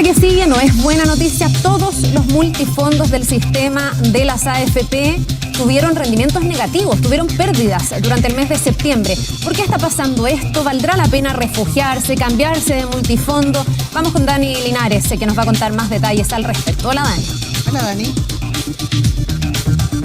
que sigue no es buena noticia. Todos los multifondos del sistema de las AFP tuvieron rendimientos negativos, tuvieron pérdidas durante el mes de septiembre. ¿Por qué está pasando esto? ¿Valdrá la pena refugiarse, cambiarse de multifondo? Vamos con Dani Linares, que nos va a contar más detalles al respecto. Hola, Dani. Hola, Dani.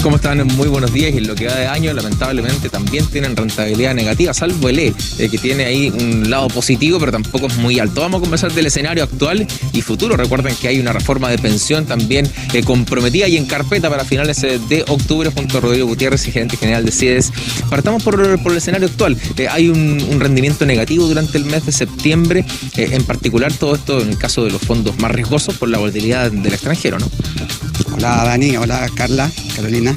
¿Cómo están? Muy buenos días. Y en lo que va de año, lamentablemente, también tienen rentabilidad negativa, salvo el que tiene ahí un lado positivo, pero tampoco es muy alto. Vamos a conversar del escenario actual y futuro. Recuerden que hay una reforma de pensión también comprometida y en carpeta para finales de octubre, junto a Rodrigo Gutiérrez, gerente general de CIEDES. Partamos por el escenario actual. Hay un rendimiento negativo durante el mes de septiembre, en particular todo esto en el caso de los fondos más riesgosos por la volatilidad del extranjero, ¿no? Hola, Dani. Hola, Carolina.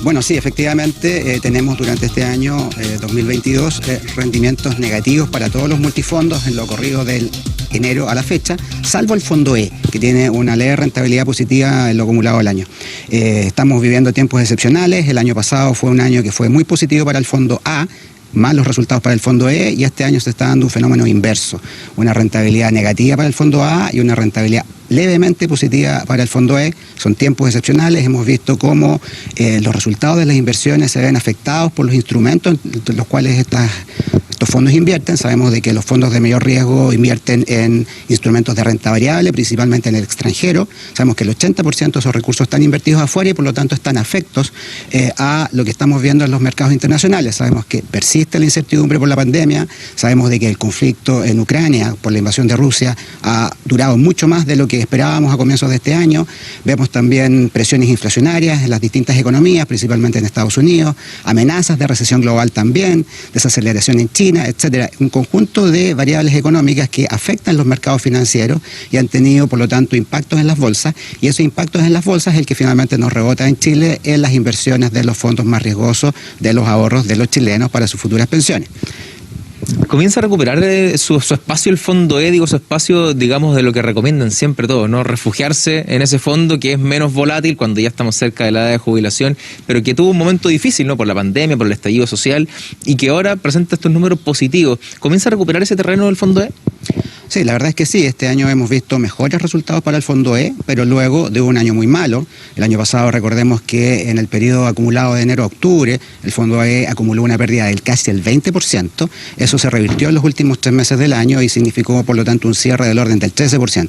Bueno, sí, efectivamente tenemos durante este año 2022 rendimientos negativos para todos los multifondos en lo corrido del enero a la fecha, salvo el fondo E, que tiene una leve rentabilidad positiva en lo acumulado del año. Estamos viviendo tiempos excepcionales. El año pasado fue un año que fue muy positivo para el fondo A, más los resultados para el fondo E, y este año se está dando un fenómeno inverso, una rentabilidad negativa para el fondo A y una rentabilidad levemente positiva para el fondo E. Son tiempos excepcionales. Hemos visto cómo los resultados de las inversiones se ven afectados por los instrumentos en los cuales estos fondos invierten. Sabemos de que los fondos de mayor riesgo invierten en instrumentos de renta variable, principalmente en el extranjero. Sabemos que el 80% de esos recursos están invertidos afuera y por lo tanto están afectos a lo que estamos viendo en los mercados internacionales. Sabemos que persiste la incertidumbre por la pandemia. Sabemos de que el conflicto en Ucrania por la invasión de Rusia ha durado mucho más de lo que esperábamos a comienzos de este año. Vemos también presiones inflacionarias en las distintas economías, principalmente en Estados Unidos, amenazas de recesión global también, desaceleración en China, etcétera. Un conjunto de variables económicas que afectan los mercados financieros y han tenido, por lo tanto, impactos en las bolsas, y esos impactos en las bolsas es el que finalmente nos rebota en Chile en las inversiones de los fondos más riesgosos, de los ahorros de los chilenos para sus futuras pensiones. Comienza a recuperar su espacio el fondo E, su espacio, digamos, de lo que recomiendan siempre todos, ¿no? Refugiarse en ese fondo que es menos volátil cuando ya estamos cerca de la edad de jubilación, pero que tuvo un momento difícil, ¿no? Por la pandemia, por el estallido social, y que ahora presenta estos números positivos. ¿Comienza a recuperar ese terreno del fondo E? Sí, la verdad es que sí. Este año hemos visto mejores resultados para el fondo E, pero luego de un año muy malo. El año pasado, recordemos que en el periodo acumulado de enero a octubre, el fondo E acumuló una pérdida del casi el 20%. Eso se revirtió en los últimos 3 meses del año y significó, por lo tanto, un cierre del orden del 13%.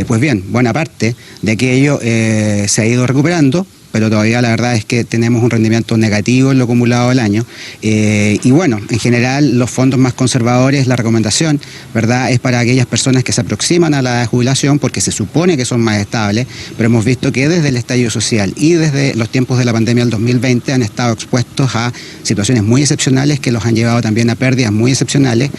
Pues bien, buena parte de aquello se ha ido recuperando, pero todavía la verdad es que tenemos un rendimiento negativo en lo acumulado del año. Y bueno, en general los fondos más conservadores, la recomendación, ¿verdad?, es para aquellas personas que se aproximan a la jubilación porque se supone que son más estables, pero hemos visto que desde el estallido social y desde los tiempos de la pandemia del 2020 han estado expuestos a situaciones muy excepcionales que los han llevado también a pérdidas muy excepcionales,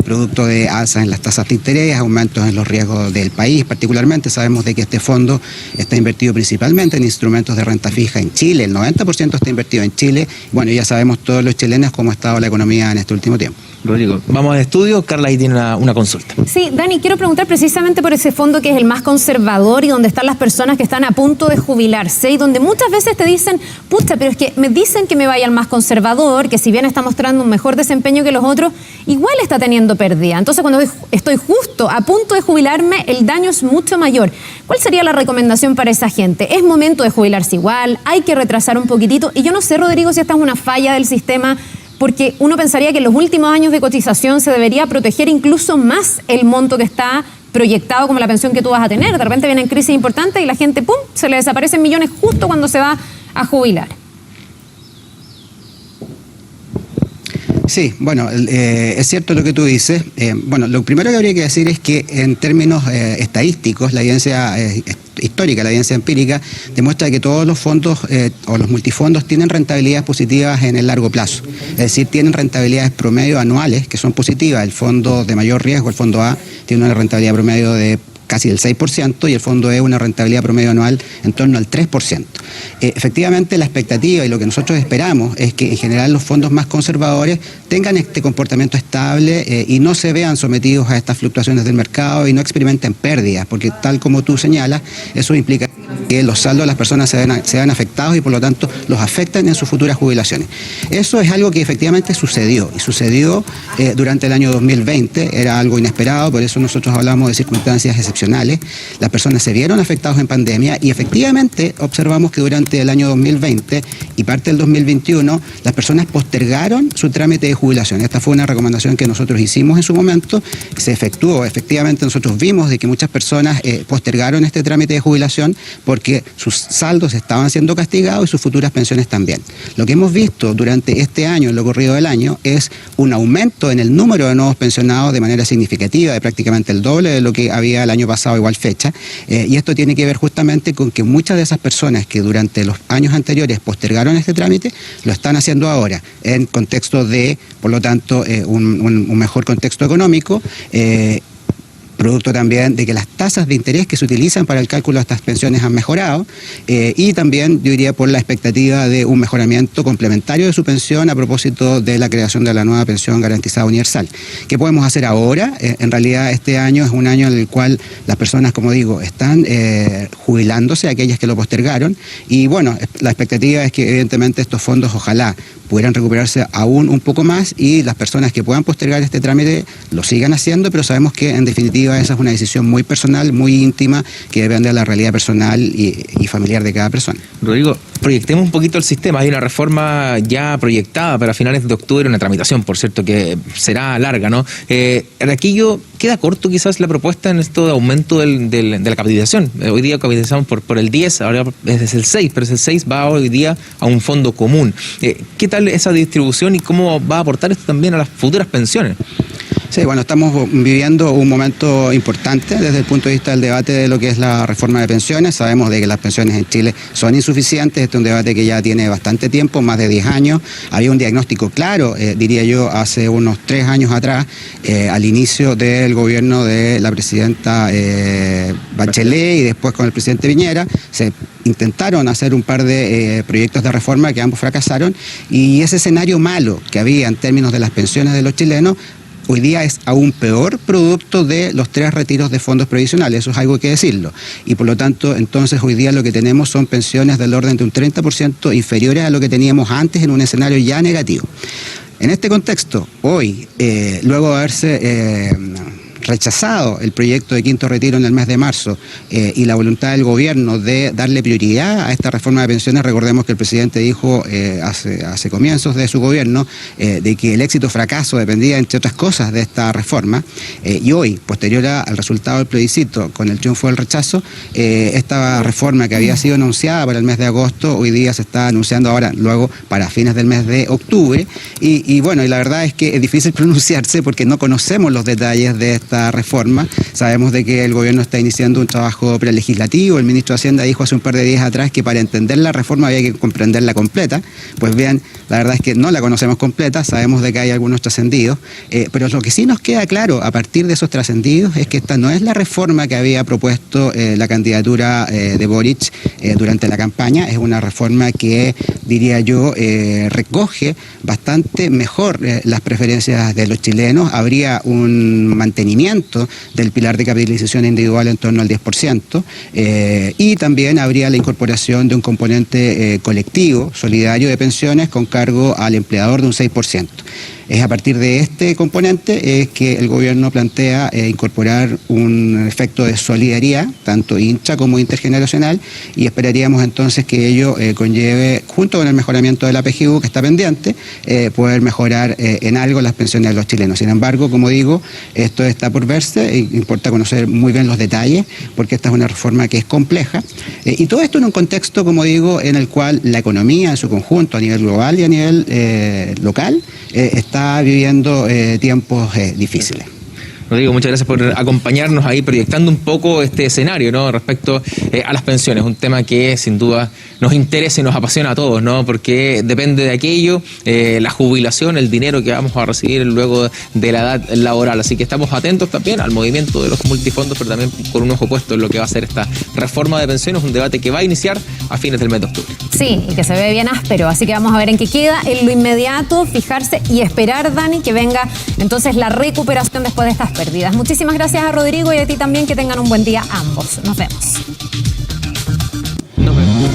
producto de alzas en las tasas de interés, aumentos en los riesgos del país. Particularmente sabemos de que este fondo está invertido principalmente en instrumentos de renta fija en Chile. El 90% está invertido en Chile. Bueno, ya sabemos todos los chilenos cómo ha estado la economía en este último tiempo. Rodrigo, vamos al estudio. Carla ahí tiene una consulta. Sí, Dani, quiero preguntar precisamente por ese fondo que es el más conservador y donde están las personas que están a punto de jubilarse y donde muchas veces te dicen, pucha, pero es que me dicen que me vaya al más conservador, que si bien está mostrando un mejor desempeño que los otros, igual está teniendo pérdida. Entonces, cuando estoy justo a punto de jubilarme, el daño es mucho mayor. ¿Cuál sería la recomendación para esa gente? ¿Es momento de jubilarse igual? ¿Hay que retrasar un poquitito? Y yo no sé, Rodrigo, si esta es una falla del sistema, porque uno pensaría que en los últimos años de cotización se debería proteger incluso más el monto que está proyectado como la pensión que tú vas a tener. De repente vienen crisis importantes y la gente, ¡pum!, se le desaparecen millones justo cuando se va a jubilar. Sí, bueno, es cierto lo que tú dices. Bueno, lo primero que habría que decir es que en términos estadísticos, la evidencia histórica, la evidencia empírica, demuestra que todos los fondos o los multifondos tienen rentabilidades positivas en el largo plazo. Es decir, tienen rentabilidades promedio anuales que son positivas. El fondo de mayor riesgo, el fondo A, tiene una rentabilidad promedio de casi el 6%, y el fondo E una rentabilidad promedio anual en torno al 3%. Efectivamente, la expectativa y lo que nosotros esperamos es que en general los fondos más conservadores tengan este comportamiento estable y no se vean sometidos a estas fluctuaciones del mercado y no experimenten pérdidas, porque tal como tú señalas, eso implica que los saldos de las personas se ven afectados y por lo tanto los afectan en sus futuras jubilaciones. Eso es algo que efectivamente sucedió durante el año 2020, era algo inesperado, por eso nosotros hablamos de circunstancias excepcionales. Las personas se vieron afectadas en pandemia y efectivamente observamos que durante el año 2020 y parte del 2021 las personas postergaron su trámite de jubilación. Esta fue una recomendación que nosotros hicimos en su momento, se efectuó. Efectivamente nosotros vimos de que muchas personas postergaron este trámite de jubilación porque sus saldos estaban siendo castigados y sus futuras pensiones también. Lo que hemos visto durante este año, en lo corrido del año, es un aumento en el número de nuevos pensionados de manera significativa, de prácticamente el doble de lo que había el año pasado igual fecha, y esto tiene que ver justamente con que muchas de esas personas que durante los años anteriores postergaron este trámite, lo están haciendo ahora, en contexto de, por lo tanto, un mejor contexto económico, producto también de que las tasas de interés que se utilizan para el cálculo de estas pensiones han mejorado y también, yo diría, por la expectativa de un mejoramiento complementario de su pensión a propósito de la creación de la nueva pensión garantizada universal. ¿Qué podemos hacer ahora? En realidad este año es un año en el cual las personas, como digo, están jubilándose, aquellas que lo postergaron, y bueno, la expectativa es que evidentemente estos fondos ojalá pudieran recuperarse aún un poco más y las personas que puedan postergar este trámite lo sigan haciendo, pero sabemos que en definitiva esa es una decisión muy personal, muy íntima, que depende de la realidad personal y familiar de cada persona. Rodrigo, proyectemos un poquito el sistema. Hay una reforma ya proyectada para finales de octubre, una tramitación, por cierto, que será larga, ¿no? Raquillo, ¿queda corto quizás la propuesta en esto de aumento de la capitalización? Hoy día capitalizamos por el 10, ahora es el 6, pero ese 6 va hoy día a un fondo común. ¿Qué tal esa distribución y cómo va a aportar esto también a las futuras pensiones? Sí, bueno, estamos viviendo un momento importante desde el punto de vista del debate de lo que es la reforma de pensiones. Sabemos de que las pensiones en Chile son insuficientes. Este es un debate que ya tiene bastante tiempo, más de 10 años. Había un diagnóstico claro, diría yo, hace unos 3 años atrás, al inicio del gobierno de la presidenta Bachelet y después con el presidente Piñera. Se intentaron hacer un par de proyectos de reforma que ambos fracasaron, y ese escenario malo que había en términos de las pensiones de los chilenos hoy día es aún peor producto de los 3 retiros de fondos previsionales, eso es algo que decirlo, y por lo tanto entonces hoy día lo que tenemos son pensiones del orden de un 30% inferiores a lo que teníamos antes en un escenario ya negativo. En este contexto, hoy, luego de haberse rechazado el proyecto de quinto retiro en el mes de marzo y la voluntad del gobierno de darle prioridad a esta reforma de pensiones, recordemos que el presidente dijo hace comienzos de su gobierno de que el éxito o fracaso dependía, entre otras cosas, de esta reforma, y hoy, posterior al resultado del plebiscito, con el triunfo del rechazo, esta reforma que había sido anunciada para el mes de agosto, hoy día se está anunciando ahora, luego para fines del mes de octubre, y bueno, y la verdad es que es difícil pronunciarse porque no conocemos los detalles de esta reforma. Sabemos de que el gobierno está iniciando un trabajo prelegislativo. El ministro de Hacienda dijo hace un par de días atrás que para entender la reforma había que comprenderla completa. Pues bien, la verdad es que no la conocemos completa, sabemos de que hay algunos trascendidos, pero lo que sí nos queda claro a partir de esos trascendidos es que esta no es la reforma que había propuesto la candidatura de Boric durante la campaña. Es una reforma que, diría yo, recoge bastante mejor las preferencias de los chilenos. Habría un mantenimiento del pilar de capitalización individual en torno al 10%, y también habría la incorporación de un componente colectivo, solidario de pensiones con cargo al empleador de un 6%. Es a partir de este componente que el gobierno plantea incorporar un efecto de solidaridad, tanto intra como intergeneracional, y esperaríamos entonces que ello conlleve, junto con el mejoramiento de la PGU que está pendiente, poder mejorar en algo las pensiones de los chilenos. Sin embargo, como digo, esto está por verse, importa conocer muy bien los detalles, porque esta es una reforma que es compleja, y todo esto en un contexto, como digo, en el cual la economía en su conjunto, a nivel global y a nivel local, está viviendo tiempos difíciles. Rodrigo, muchas gracias por acompañarnos ahí proyectando un poco este escenario, ¿no? Respecto a las pensiones, un tema que sin duda nos interesa y nos apasiona a todos, ¿no? Porque depende de aquello, la jubilación, el dinero que vamos a recibir luego de la edad laboral. Así que estamos atentos también al movimiento de los multifondos, pero también con un ojo puesto en lo que va a ser esta reforma de pensiones, un debate que va a iniciar a fines del mes de octubre. Sí, y que se ve bien áspero, así que vamos a ver en qué queda. En lo inmediato, fijarse y esperar, Dani, que venga entonces la recuperación después de estas pérdidas. Muchísimas gracias a Rodrigo y a ti también, que tengan un buen día ambos. Nos vemos. Nos vemos.